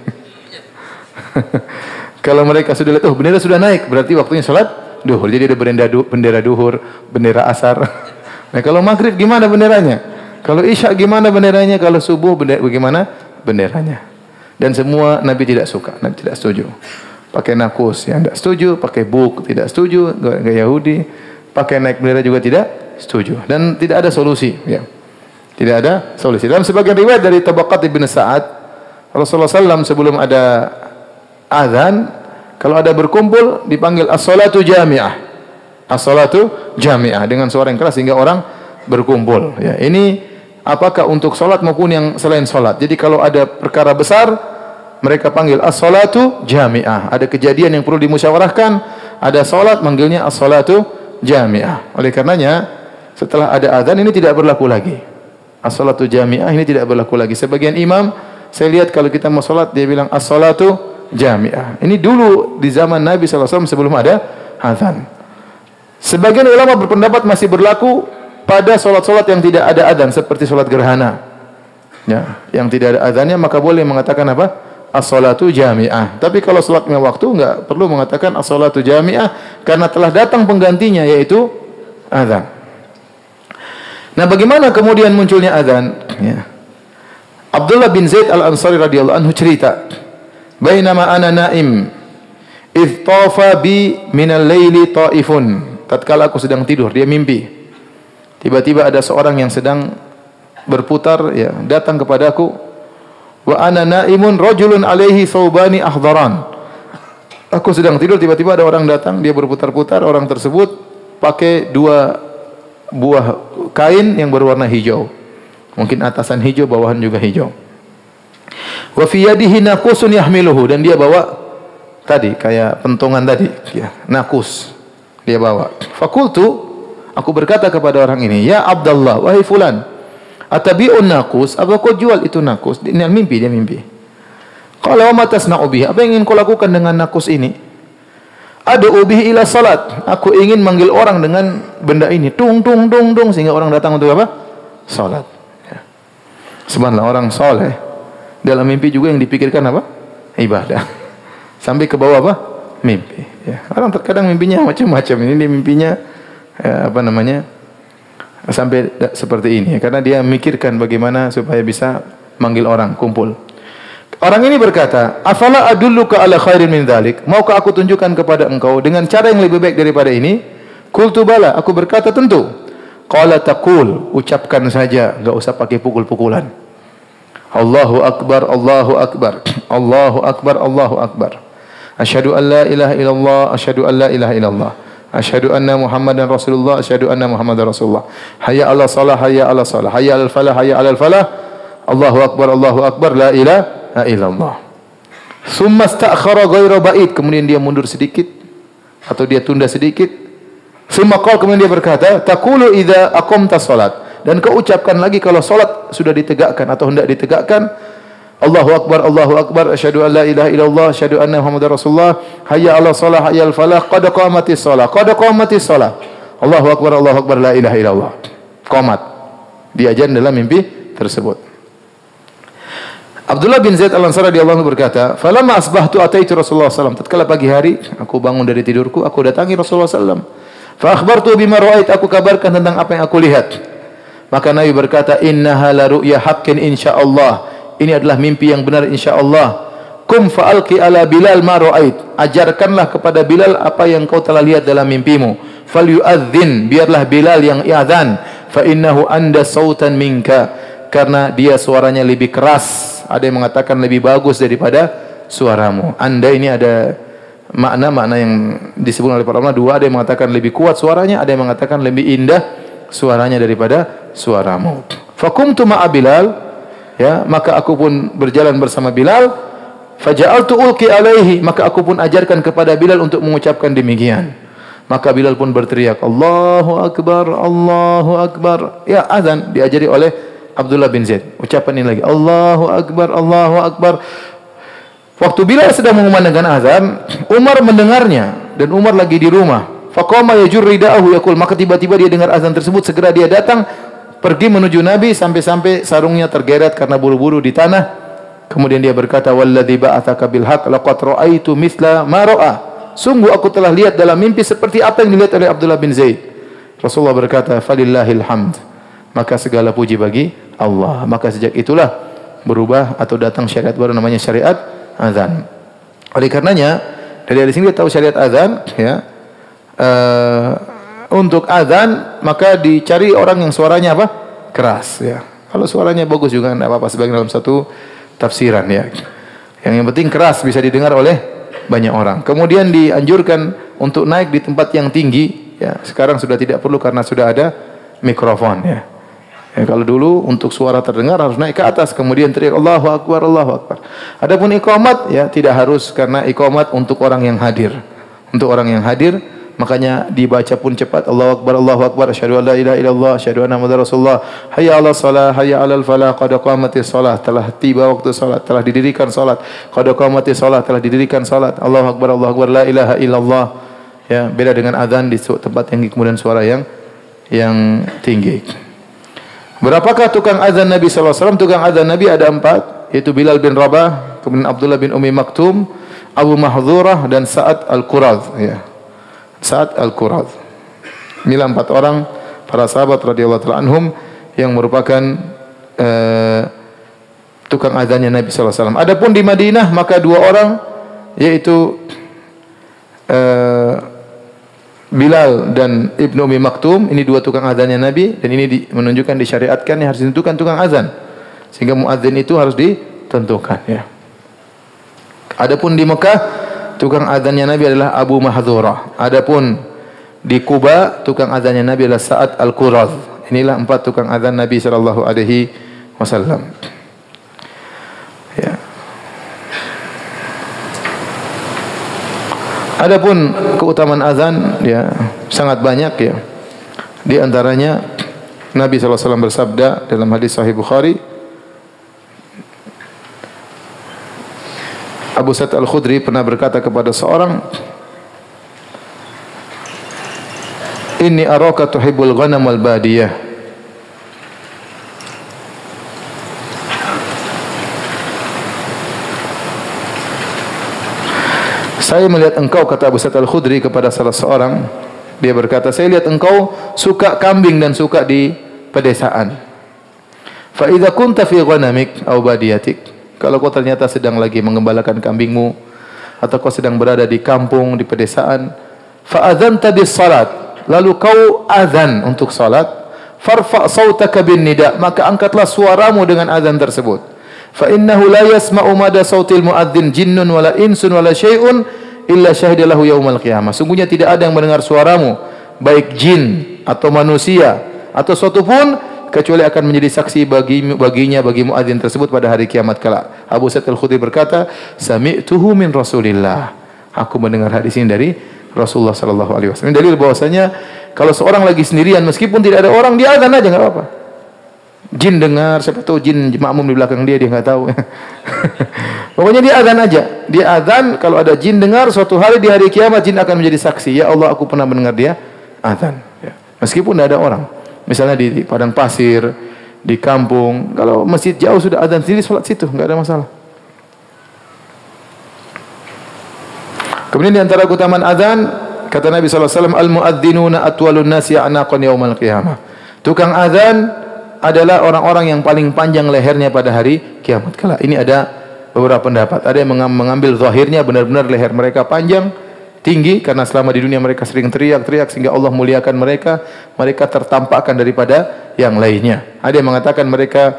Kalau mereka sudah lihat, oh bendera sudah naik, berarti waktunya sholat duhur. Jadi ada bendera duhur, bendera asar. Nah kalau maghrib gimana benderanya? Kalau isya gimana benderanya? Kalau subuh bagaimana benderanya? Dan semua Nabi tidak suka, Nabi tidak setuju. Pakai nakus, ya tidak setuju. Pakai buk, tidak setuju. Gaya Yahudi. Pakai naik bendera juga tidak setuju. Dan tidak ada solusi. Ya. Tidak ada solusi. Dalam sebagian riwayat dari Tabaqat Ibn Sa'ad, Rasulullah SAW sebelum ada azan, kalau ada berkumpul dipanggil as-salatu jami'ah. As-salatu jami'ah dengan suara yang keras sehingga orang berkumpul. Ya, ini apakah untuk salat maupun yang selain salat. Jadi kalau ada perkara besar, mereka panggil as-salatu jami'ah. Ada kejadian yang perlu dimusyawarahkan, ada salat manggilnya as-salatu jami'ah. Oleh karenanya setelah ada azan ini tidak berlaku lagi. As-salatu jami'ah ini tidak berlaku lagi. Sebagian imam saya lihat kalau kita mau salat dia bilang as-salatu jami'ah. Ini dulu di zaman Nabi SAW sebelum ada azan. Sebagian ulama berpendapat masih berlaku pada salat-salat yang tidak ada azan seperti salat gerhana. Ya, yang tidak ada azannya maka boleh mengatakan apa? As-salatu jami'ah. Tapi kalau salat 5 waktu enggak perlu mengatakan as-salatu jami'ah karena telah datang penggantinya yaitu azan. Nah, bagaimana kemudian munculnya azan? Ya. Abdullah bin Zaid al-Ansari radhiyallahu anhu cerita, "Bainama ana naim, idh tafa bi min al-laili ta'ifun." Tatkala aku sedang tidur, dia mimpi. Tiba-tiba ada seorang yang sedang berputar ya, datang kepadaku. Wa ana naimun rajulun alaihi thawbani akhdaran. Aku sedang tidur, tiba-tiba ada orang datang, dia berputar-putar, orang tersebut pakai 2 buah kain yang berwarna hijau. Mungkin atasan hijau, bawahan juga hijau. Wa fi yadihi naqusun yahmiluhu, dan dia bawa tadi kayak pentungan tadi, ya, nakus. Dia bawa. Fakultu, aku berkata kepada orang ini, "Ya Abdullah, wahai fulan, atabi'un nakus? Apa kau jual itu nakus?" Ini mimpi, dia mimpi. Qala wa ma tasna'u bihi? Apa yang ingin kau lakukan dengan nakus ini? Ad'u bihi ila salat. Aku ingin manggil orang dengan benda ini. Tung tung tung tung sehingga orang datang untuk apa? Salat. Ya. Subhanallah, orang soleh dalam mimpi juga yang dipikirkan apa? Ibadah. Sampai ke bawah apa? Mimpi. Ya. Orang terkadang mimpinya macam-macam. Ini dia mimpinya sampai seperti ini, karena dia memikirkan bagaimana supaya bisa manggil orang kumpul. Orang ini berkata, "Afala adulluka ala khairin min dzalik?" Maukah aku tunjukkan kepada engkau dengan cara yang lebih baik daripada ini? Qultu bala, aku berkata tentu. Qala taqul, ucapkan saja, enggak usah pakai pukul-pukulan. Allahu akbar, Allahu akbar, Allahu akbar, Allahu akbar. Asyhadu an la ilaha illallah, asyhadu an la ilaha illallah. Asyhadu anna Muhammadan Rasulullah, asyhadu anna Muhammadar Rasulullah. Hayya 'alas shalah, hayya 'alas shalah, hayya 'alal falah, hayya 'alal falah. Allahu akbar, la ilaha illallah. Tsumma ista'khara ghairu ba'id, kemudian dia mundur sedikit atau dia tunda sedikit. Tsumma qala, kemudian dia berkata, taqulu idza aqamta shalat, dan kau ucapkan lagi kalau salat sudah ditegakkan atau hendak ditegakkan. Allahu akbar, asyhadu an la ilaha illallah, asyhadu anna Muhammadar Rasulullah, hayya 'alas shalah, hayya 'alal falah, qad qamatis shalah, qad qamatis shalah. Allahu akbar, la ilaha illallah. Qomat. Diajarkan dalam mimpi tersebut. Abdullah bin Zaid Al-Ansari radhiyallahu anhu berkata, "Falamma asbahtu ataitu Rasulullah sallallahu alaihi wasallam." Tatkala pagi hari, aku bangun dari tidurku, aku datangi Rasulullah sallallahu alaihi wasallam. Fa akhbartu bima ra'ait, aku kabarkan tentang apa yang aku lihat. Maka Nabi berkata, "Innaha la ru'ya haqqin insyaallah." Ini adalah mimpi yang benar insyaallah. Kum fa'alqi ala Bilal ma ra'ait. Ajarkanlah kepada Bilal apa yang kau telah lihat dalam mimpimu. Falyu'adzin, biarlah Bilal yang i'adzan. Fa innahu anda sautan minka, karena dia suaranya lebih keras. Ada yang mengatakan lebih bagus daripada suaramu. Anda ini ada makna-makna yang disebut oleh para ulama dua. Ada yang mengatakan lebih kuat suaranya, ada yang mengatakan lebih indah suaranya daripada suaramu. Fakumtu ma'a Bilal, ya, maka aku pun berjalan bersama Bilal. Faja'altu ulqi alaihi, maka aku pun ajarkan kepada Bilal untuk mengucapkan demikian. Maka Bilal pun berteriak, Allahu akbar, Allahu akbar. Ya, azan diajari oleh Abdullah bin Zaid. Ucapan ini lagi, Allahu akbar, Allahu akbar. Waktu Bilal sedang mengumandangkan azan, Umar mendengarnya dan Umar lagi di rumah. Faqama yajur rida'ahu yaqul, maka tiba-tiba dia dengar azan tersebut, segera dia datang pergi menuju Nabi sampai-sampai sarungnya tergeret karena buru-buru di tanah. Kemudian dia berkata, walladzi ba'atsaka bil haqq laqad ra'aitu mithla ma ra'a. Sungguh aku telah lihat dalam mimpi seperti apa yang dilihat oleh Abdullah bin Zaid. Rasulullah berkata, falillahil hamd. Maka segala puji bagi Allah. Maka sejak itulah berubah atau datang syariat baru namanya syariat azan. Oleh karenanya dari sini kita tahu syariat azan, ya. Untuk azan maka dicari orang yang suaranya apa? Keras, ya. Kalau suaranya bagus juga tidak apa-apa, sebagian dalam satu tafsiran, ya. Yang penting keras bisa didengar oleh banyak orang. Kemudian dianjurkan untuk naik di tempat yang tinggi, ya. Sekarang sudah tidak perlu karena sudah ada mikrofon, ya. Ya, kalau dulu untuk suara terdengar harus naik ke atas, kemudian teriak Allahu akbar, Allahu akbar. Adapun iqamat, ya, tidak harus, karena iqamat untuk orang yang hadir. Untuk orang yang hadir, makanya dibaca pun cepat, Allahu akbar, asyhadu an la ilaha illallah, asyhadu anna Muhammadar Rasulullah, hayya 'alas shalah, hayya 'alal falah, qad qamatis shalah, telah tiba waktu salat, telah didirikan salat, qad qamatis shalah, telah didirikan salat, Allahu akbar, la ilaha illallah. Ya, beda dengan azan di tempat yang kemudian suara yang tinggi. Berapakah tukang azan Nabi sallallahu alaihi wasallam? Tukang azan Nabi ada 4, yaitu Bilal bin Rabah, kemudian Abdullah bin Ummi Maktum, Abu Mahdzurah dan Sa'ad Al-Quradh, ya. Sa'ad Al-Quradh. Inilah 4 orang para sahabat radhiyallahu ta'ala anhum yang merupakan tukang azannya Nabi sallallahu alaihi wasallam. Adapun di Madinah maka 2 orang, yaitu Bilal dan Ibnu Ummi Maktum. Ini 2 tukang azannya Nabi, dan ini menunjukkan disyariatkan harus ditentukan tukang azan, sehingga muadzin itu harus ditentukan, ya. Adapun di Mekah tukang azannya Nabi adalah Abu Mahdzurah. Adapun di Kuba tukang azannya Nabi adalah Sa'ad Al-Quradh. Inilah 4 tukang azan Nabi sallallahu alaihi wasallam. Ya. Adapun keutamaan azan, ya, sangat banyak, ya. Di antaranya Nabi sallallahu alaihi wasallam bersabda dalam hadis sahih Bukhari, Abu Sa'id Al-Khudri pernah berkata kepada seorang, Inni araka tuhibbul ghanam wal badiyah. Saya melihat engkau, kata Abu Sa'id Al-Khudri kepada salah seorang, Dia berkata, saya lihat engkau suka kambing dan suka di pedesaan. Fa idza kunta fi ghanamik aw badiyatik, kalau kau ternyata sedang lagi mengembalakan kambingmu atau kau sedang berada di kampung, di pedesaan, fa adzanta bis salat, lalu kau azan untuk salat, farfa sautaka bin nida, maka angkatlah suaramu dengan azan tersebut. Fa innahu la yasma'u mada sautil muadzin jinnun wala insun wala syai'un illa syahidalahu yaumal qiyamah. Sungguhnya tidak ada yang mendengar suaramu, baik jin atau manusia atau suatu pun, kecuali akan menjadi saksi baginya bagi muadzin tersebut pada hari kiamat kelak. Abu Sa'id Al-Khudri berkata, sami'tuhu min Rasulillah. Aku mendengar hadis ini dari Rasulullah sallallahu alaihi wasallam. Ini dalil bahwasanya kalau seorang lagi sendirian meskipun tidak ada orang, dia azan aja enggak apa-apa. Jin dengar, siapa tahu jin makmum di belakang dia enggak tahu. Pokoknya dia azan aja. Dia azan, kalau ada jin dengar, suatu hari di hari kiamat jin akan menjadi saksi. Ya Allah, aku pernah mendengar dia azan. Ya. Meskipun tidak ada orang. Misalnya di padang pasir, di kampung, kalau masjid jauh sudah azan sendiri, salat situ, enggak ada masalah. Kemudian di antara keutamaan azan, kata Nabi sallallahu alaihi wasallam, al-muadzdinuna atwalun nasi a'naqan yaumal qiyamah. Tukang azan adalah orang-orang yang paling panjang lehernya pada hari kiamat kelak. Ini ada beberapa pendapat. Ada yang mengambil zahirnya benar-benar leher mereka panjang, tinggi, karena selama di dunia mereka sering teriak-teriak sehingga Allah muliakan mereka. Mereka tertampakkan daripada yang lainnya. Ada yang mengatakan mereka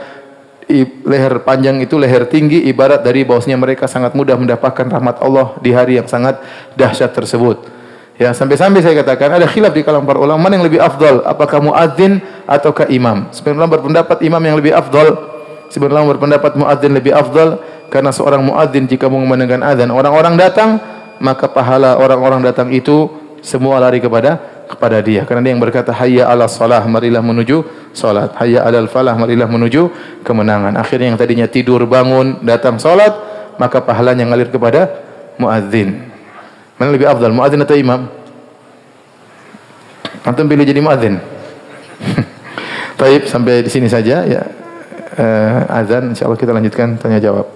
leher panjang itu, leher tinggi, ibarat dari bahwasanya mereka sangat mudah mendapatkan rahmat Allah di hari yang sangat dahsyat tersebut. Ya, sampai-sampai saya katakan ada khilaf di kalangan para ulama mana yang lebih afdal, apakah muadzin ataukah imam. Sebagian ulama berpendapat imam yang lebih afdal, sebagian ulama berpendapat muadzin lebih afdal, karena seorang muadzin jika mengumandangkan azan, orang-orang datang, maka pahala orang-orang datang itu semua lari kepada dia, karena dia yang berkata hayya 'alas shalah, marilah menuju salat, hayya 'alal falah, marilah menuju kemenangan. Akhirnya yang tadinya tidur bangun datang salat, maka pahalanya ngalir kepada muadzin. Mana lebih afdal, muadzin atau imam? Antum pilih jadi muadzin. Baik, sampai di sini saja ya. Azan, insyaallah kita lanjutkan tanya jawab.